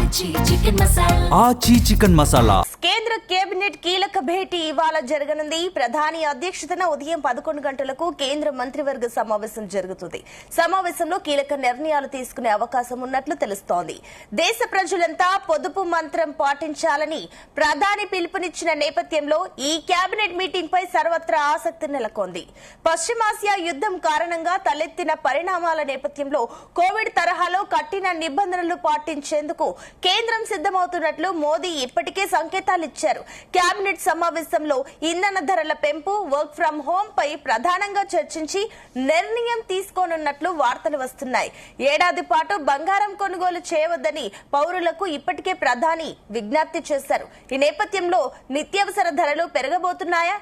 ఆచి చికెన్ మసాలా కేంద్ర కేబినెట్ కీలక భేటీ ఇవాళ జరగనుంది. ప్రధాని అధ్యక్షతన ఉదయం 11 గంటలకు కేంద్ర మంత్రివర్గ సమావేశం జరుగుతుంది. సమావేశంలో కీలక నిర్ణయాలు తీసుకునే అవకాశం ఉన్నట్లు తెలుస్తోంది. దేశ ప్రజలంతా పొదుపు మంత్రం పాటించాలని ప్రధాని పిలుపునిచ్చిన నేపథ్యంలో ఈ కేబినెట్ మీటింగ్ పై సర్వత్రా ఆసక్తి నెలకొంది. పశ్చిమాసియా యుద్దం కారణంగా తలెత్తిన పరిణామాల నేపథ్యంలో కోవిడ్ తరహాలో కఠిన నిబంధనలు పాటించేందుకు కేంద్రం సిద్దమవుతున్నట్లు మోదీ ఇప్పటికే సంకేతాలు ఇచ్చారు. కేబినెట్ సమావేశంలో ఇంధన ధరల పెంపు, వర్క్ ఫ్రం హోం పై ప్రధానంగా చర్చించి నిర్ణయం తీసుకోనున్నట్లు వార్తలు వస్తున్నాయి. ఏడాది పాటు బంగారం కొనుగోలు చేయవద్దని పౌరులకు ఇప్పటికే ప్రధాని విజ్ఞప్తి చేశారు. ఈ నేపథ్యంలో నిత్యావసర ధరలు పెరగబోతున్నాయా?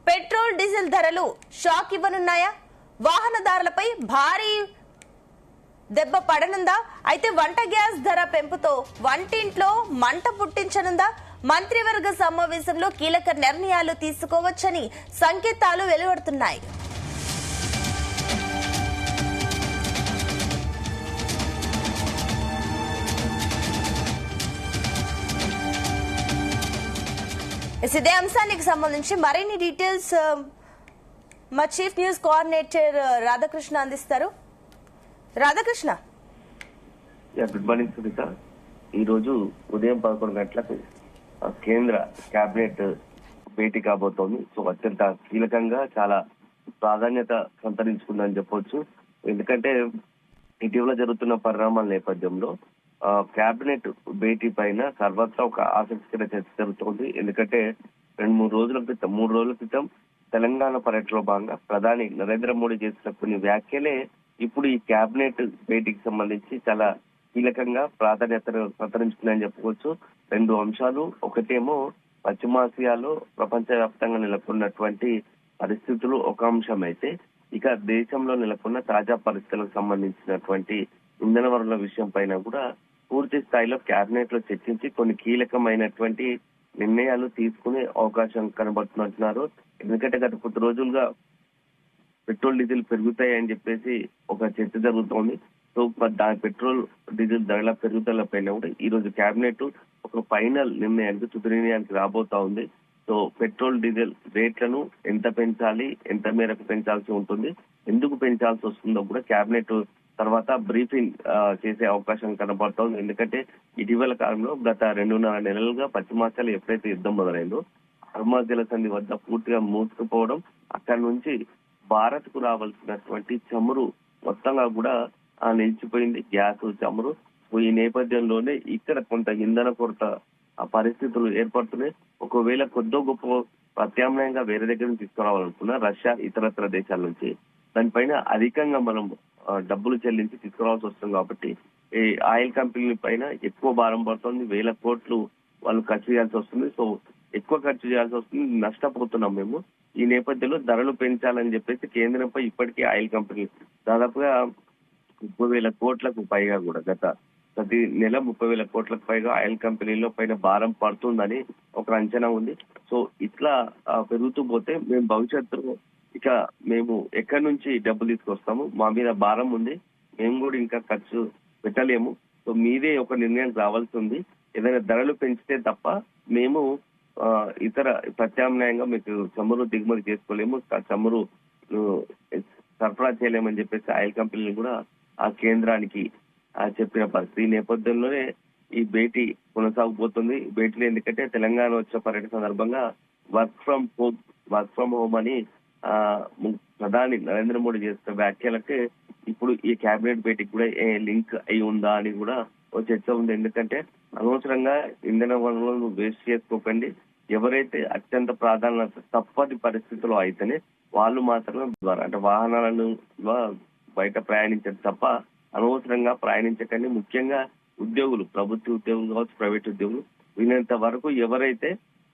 పెట్రోల్, డీజిల్ ధరలు షాక్ ఇవ్వనున్నాయా? వాహనదారులపై భారీ దెబ్బ పడనుందా? అయితే వంట గ్యాస్ ధర పెంపుతో వంటింట్లో మంట పుట్టించనుందా? మంత్రివర్గ సమావేశంలో కీలక నిర్ణయాలు తీసుకోవచ్చని సంకేతాలు వెలువడుతున్నాయి. ఇదే అంశానికి సంబంధించి మరిన్ని డీటెయిల్స్ మా చీఫ్ న్యూస్ కోఆర్డినేటర్ రాధాకృష్ణ అందిస్తారు. Radhakrishna, good morning Sunitha. ఈ రోజు ఉదయం 11 గంటలకు కేంద్ర కేబినెట్ భేటీ కాబోతోంది. సో అత్యంత కీలకంగా చాలా ప్రాధాన్యత సంతరించుకుందని చెప్పొచ్చు. ఎందుకంటే ఇటీవల జరుగుతున్న పరిణామాల నేపథ్యంలో కేబినెట్ భేటీ పైన సర్వత్రా ఒక ఆసక్తికర చర్చ జరుగుతోంది. ఎందుకంటే 3 రోజుల క్రితం తెలంగాణ పర్యటనలో భాగంగా ప్రధాని నరేంద్ర మోడీ చేసిన కొన్ని వ్యాఖ్యలే ఇప్పుడు ఈ కేబినెట్ భేటీకి సంబంధించి చాలా కీలకంగా ప్రాధాన్యతను సంతరించుకున్నాయని చెప్పుకోవచ్చు. 2 అంశాలు. ఒకటేమో పశ్చిమాసియాలో ప్రపంచవ్యాప్తంగా నెలకొన్నటువంటి పరిస్థితులు ఒక అంశం అయితే, ఇక దేశంలో నెలకొన్న తాజా పరిస్థితులకు సంబంధించినటువంటి ఇంధన వనరుల విషయం పైన కూడా పూర్తి స్థాయిలో కేబినెట్ లో చర్చించి కొన్ని కీలకమైనటువంటి నిర్ణయాలు తీసుకునే అవకాశం కనబడుతున్నట్టున్నారు. ఎందుకంటే గత కొద్ది రోజులుగా పెట్రోల్, డీజిల్ పెరుగుతాయని చెప్పేసి ఒక చర్చ జరుగుతోంది. సో పెట్రోల్, డీజిల్ ధరల పెరుగుదల పైన కూడా ఈ రోజు కేబినెట్ ఒక ఫైనల్ తుది నిర్ణయానికి రాబోతా ఉంది. సో పెట్రోల్, డీజిల్ రేట్లను ఎంత పెంచాలి, ఎంత మేరకు పెంచాల్సి ఉంటుంది, ఎందుకు పెంచాల్సి వస్తుందో కూడా కేబినెట్ తర్వాత బ్రీఫింగ్ చేసే అవకాశం కనబడుతోంది. ఎందుకంటే ఇటీవల కాలంలో గత 2.5 నెలలుగా పశ్చిమాసియాలో ఎప్పుడైతే యుద్ధం మొదలైందో హర్మజ్ జలసంధి వద్ద పూర్తిగా మూసుకుపోవడం, అక్కడి నుంచి భారత్ కు రావాల్సినటువంటి చమురు మొత్తంగా కూడా నిలిచిపోయింది, గ్యాస్, చమురు. ఈ నేపథ్యంలోనే ఇక్కడ కొంత ఇంధన కొరత పరిస్థితులు ఏర్పడుతున్నాయి. ఒకవేళ కొద్దో గొప్ప ప్రత్యామ్నాయంగా వేరే దగ్గర నుంచి తీసుకురావాలనుకున్నా రష్యా, ఇతరత్ర దేశాల నుంచి దానిపైన అధికంగా మనం డబ్బులు చెల్లించి తీసుకురావాల్సి వస్తుంది. కాబట్టి ఈ ఆయిల్ కంపెనీల పైన ఎక్కువ భారం పడుతుంది. 1000 కోట్లు వాళ్ళు ఖర్చు చేయాల్సి వస్తుంది. సో ఎక్కువ ఖర్చు చేయాల్సి వస్తుంది, నష్టపోతున్నాం మేము. ఈ నేపథ్యంలో ధరలు పెంచాలని చెప్పేసి కేంద్రంపై ఇప్పటికే ఆయిల్ కంపెనీలు దాదాపుగా 30,000 కోట్లకు పైగా కూడా ప్రతి నెల 30,000 కోట్లకు పైగా ఆయిల్ కంపెనీల పైన భారం పడుతుందని ఒక అంచనా ఉంది. సో ఇట్లా పెరుగుతూ పోతే మేము భవిష్యత్తులో ఇక మేము ఎక్కడి నుంచి డబ్బులు తీసుకొస్తాము, మా మీద భారం ఉంది, మేము కూడా ఇంకా ఖర్చు పెట్టలేము. సో మీదే ఒక నిర్ణయం రావాల్సి ఉంది. ఏదైనా ధరలు పెంచితే తప్ప మేము ఇతర ప్రత్యామ్నాయంగా మీకు చమురు దిగుమతి చేసుకోలేము, చమురు సరఫరా చేయలేమని చెప్పేసి ఆయిల్ కంపెనీలు కూడా ఆ కేంద్రానికి చెప్పిన పరిస్థితి. ఈ నేపథ్యంలోనే ఈ భేటీ కొనసాగబోతుంది. భేటీలో ఎందుకంటే తెలంగాణ వచ్చే పర్యటన సందర్భంగా వర్క్ ఫ్రం హోమ్ అని ప్రధాని నరేంద్ర మోడీ చేస్తున్న వ్యాఖ్యలకే ఇప్పుడు ఈ కేబినెట్ భేటీకి కూడా లింక్ అయి ఉందా అని కూడా ఒక చర్చ ఉంది. ఎందుకంటే అనవసరంగా ఇంధన వనరులను వేస్ట్ చేసుకోకండి, ఎవరైతే అత్యంత ప్రాధాన్యత తప్పని పరిస్థితుల్లో అయితేనే వాళ్ళు మాత్రమే ద్వారా అంటే వాహనాలను బయట ప్రయాణించడం తప్ప అనవసరంగా ప్రయాణించకండి. ముఖ్యంగా ఉద్యోగులు, ప్రభుత్వ ఉద్యోగులు కావచ్చు, ప్రైవేట్ ఉద్యోగులు, వీలైనంత వరకు ఎవరైతే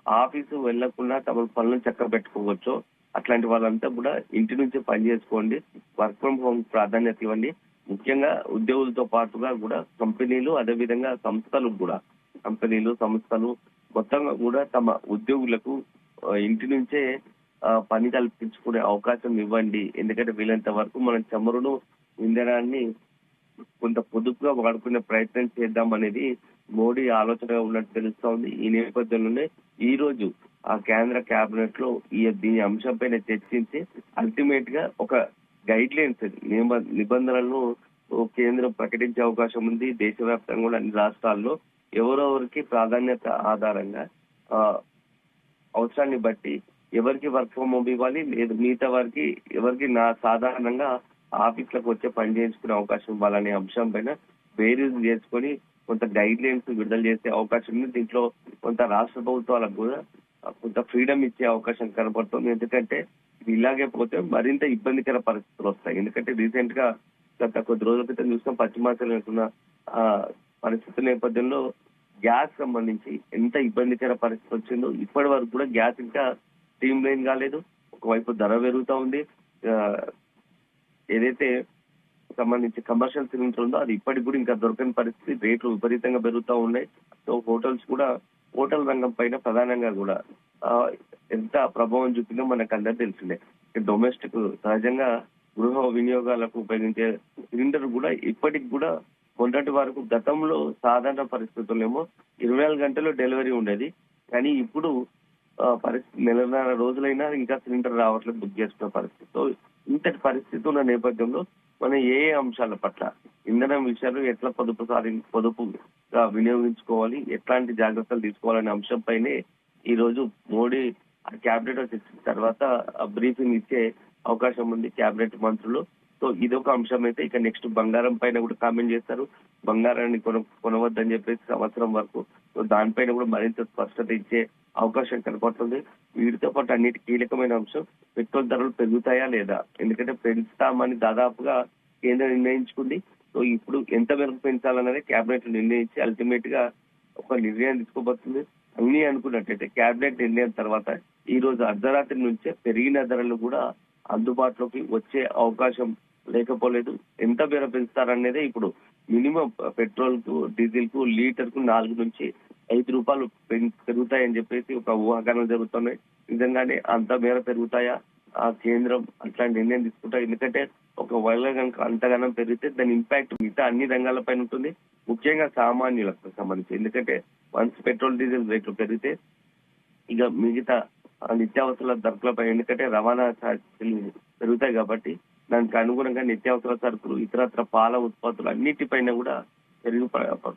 ఆఫీసు వెళ్లకుండా తమ పనులను చక్క పెట్టుకోవచ్చో అట్లాంటి వాళ్ళంతా కూడా ఇంటి నుంచి పని చేసుకోండి, వర్క్ ఫ్రం హోమ్ ప్రాధాన్యత ఇవ్వండి. ముఖ్యంగా ఉద్యోగులతో పాటుగా కూడా కంపెనీలు, అదేవిధంగా సంస్థలు మొత్తంగా కూడా తమ ఉద్యోగులకు ఇంటి నుంచే పని కల్పించుకునే అవకాశం ఇవ్వండి. ఎందుకంటే వీలైనంత వరకు మనం చమురును, ఇంధనాన్ని కొంత పొదుపుగా వాడుకునే ప్రయత్నం చేద్దాం అనేది మోడీ ఆలోచనగా ఉన్నట్టు తెలుస్తోంది. ఈ నేపథ్యంలోనే ఈ రోజు ఆ కేంద్ర కేబినెట్ లో దీని అంశంపైన చర్చించి అల్టిమేట్ గా ఒక గైడ్ లైన్స్ నిబంధనలను కేంద్రం ప్రకటించే అవకాశం ఉంది. దేశవ్యాప్తంగా కూడా అన్ని రాష్ట్రాల్లో ఎవరెవరికి ప్రాధాన్యత ఆధారంగా అవసరాన్ని బట్టి ఎవరికి వర్క్ ఫ్రమ్ హోమ్ ఇవ్వాలి, లేదు మిగతా వారికి ఎవరికి సాధారణంగా ఆఫీసులకు వచ్చే పని చేయించుకునే అవకాశం ఇవ్వాలనే అంశం పైన బేరీజ్ చేసుకొని కొంత గైడ్ లైన్స్ విడుదల చేసే అవకాశం ఉంది. దీంట్లో కొంత రాష్ట్ర ప్రభుత్వాలకు కూడా కొంత ఫ్రీడమ్ ఇచ్చే అవకాశం కనబడుతుంది. ఎందుకంటే ఇలాగే పోతే మరింత ఇబ్బందికర పరిస్థితులు వస్తాయి. ఎందుకంటే రీసెంట్ గా గత కొద్ది రోజుల క్రితం చూసిన పశ్చిమాచలం ఉన్న పరిస్థితుల నేపథ్యంలో గ్యాస్ సంబంధించి ఎంత ఇబ్బందికర పరిస్థితి వచ్చిందో ఇప్పటి వరకు కూడా గ్యాస్ ఇంకా స్ట్రీమ్ లైన్ కాలేదు. ఒకవైపు ధర పెరుగుతా ఉంది. ఏదైతే సంబంధించి కమర్షియల్ సిలిండర్ ఉందో అది ఇప్పటికి కూడా ఇంకా దొరకని పరిస్థితి, రేట్లు విపరీతంగా పెరుగుతూ ఉన్నాయి. సో హోటల్ రంగం పైన ప్రధానంగా కూడా ఎంత ప్రభావం చూపిందో మనకు అందరూ తెలిసిందే. డొమెస్టిక్ సహజంగా గృహ వినియోగాలకు ఉపయోగించే సిలిండర్ కూడా ఇప్పటికి కూడా మొన్నటి వరకు గతంలో సాధారణ పరిస్థితుల్లేమో 24 గంటల్లో డెలివరీ ఉండేది. కానీ ఇప్పుడు పరిస్థితి 1.5 రోజులైనా ఇంకా సిలిండర్ రావట్లేదు, బుక్ చేసుకున్న పరిస్థితి. సో ఇంతటి పరిస్థితి ఉన్న నేపథ్యంలో మనం ఏ అంశాల పట్ల ఇంధనం విషయాలు ఎట్లా పొదుపుగా వినియోగించుకోవాలి, ఎట్లాంటి జాగ్రత్తలు తీసుకోవాలనే అంశంపైనే ఈ రోజు మోడీ క్యాబినెట్ చర్చించిన తర్వాత బ్రీఫింగ్ ఇచ్చే అవకాశం ఉంది క్యాబినెట్ మంత్రులు. సో ఇదొక అంశం అయితే ఇక నెక్స్ట్ బంగారం పైన కూడా కామెంట్ చేస్తారు. బంగారాన్ని కొనవద్దని చెప్పేసి సంవత్సరం వరకు. సో దానిపైన కూడా మరింత స్పష్టత ఇచ్చే అవకాశం కనపడుతుంది. వీటితో పాటు అన్నిటి కీలకమైన అంశం పెట్రోల్ ధరలు పెరుగుతాయా లేదా, ఎందుకంటే పెంచుతామని దాదాపుగా కేంద్రం నిర్ణయించుకుంది. సో ఇప్పుడు ఎంత మేరకు పెంచాలన్నది కేబినెట్ నిర్ణయించి అల్టిమేట్ గా ఒక నిర్ణయం తీసుకోబోతుంది. అన్ని అనుకున్నట్టయితే కేబినెట్ నిర్ణయం తర్వాత ఈ రోజు అర్ధరాత్రి నుంచే పెరిగిన ధరలు కూడా అందుబాటులోకి వచ్చే అవకాశం లేకపోలేదు. ఎంత మేర పెంచుతారనేదే ఇప్పుడు మినిమం పెట్రోల్ కు డీజిల్ కు లీటర్ కు 4 నుంచి 5 రూపాయలు పెరుగుతాయని చెప్పేసి ఒక ఊహాగానాలు జరుగుతున్నాయి. నిజంగానే అంత మేర పెరుగుతాయా, ఆ కేంద్రం అట్లాంటి నిర్ణయం తీసుకుంటా? ఎందుకంటే ఒకవేళ కనుక అంతగానం పెరిగితే దాని ఇంపాక్ట్ మిగతా అన్ని రంగాలపైన ఉంటుంది, ముఖ్యంగా సామాన్యులకు సంబంధించి. ఎందుకంటే వన్స్ పెట్రోల్ డీజిల్ రేట్లు పెరిగితే ఇక మిగతా నిత్యావసరాల ధరలపై, ఎందుకంటే రవాణా ఛార్జీలు పెరుగుతాయి కాబట్టి దానికి అనుగుణంగా నిత్యావసర సరుకులు, ఇతరత్ర పాల ఉత్పత్తులు అన్నిటిపైన కూడా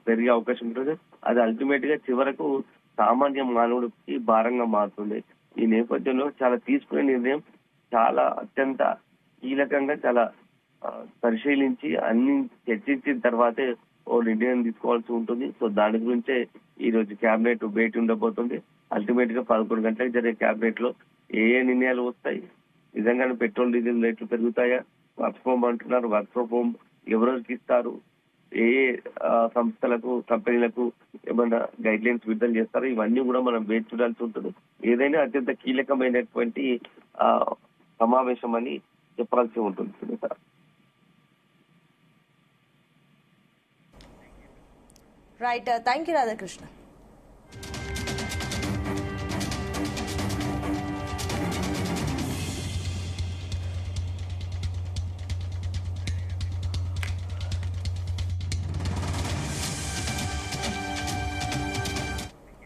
పెరిగే అవకాశం ఉంటుంది. అది అల్టిమేట్ గా చివరకు సామాన్య మానవుడికి భారంగా మారుతుంది. ఈ నేపథ్యంలో చాలా తీసుకునే నిర్ణయం చాలా అత్యంత కీలకంగా చాలా పరిశీలించి అన్ని చర్చించిన తర్వాతే ఓ నిర్ణయం తీసుకోవాల్సి ఉంటుంది. సో దాని గురించే ఈ రోజు కేబినెట్ భేటీ ఉండబోతుంది. అల్టిమేట్ గా 11 గంటలకు జరిగే కేబినెట్ లో ఏ నిర్ణయాలు వస్తాయి, నిజంగానే పెట్రోల్ డీజిల్ రేట్లు పెరుగుతాయా, వర్క్ ఫ్రమ్ అంటున్నారు, వర్క్ ఫ్రమ్ హోమ్ ఎవరికి ఇస్తారు, ఏ సంస్థలకు కంపెనీలకు ఏమైనా గైడ్ లైన్స్ విడుదల చేస్తారో ఇవన్నీ కూడా మనం వేచి చూడాల్సి ఉంటుంది. ఏదైనా అత్యంత కీలకమైనటువంటి సమావేశం అని చెప్పాల్సి ఉంటుంది. Right, thank you Radhakrishna.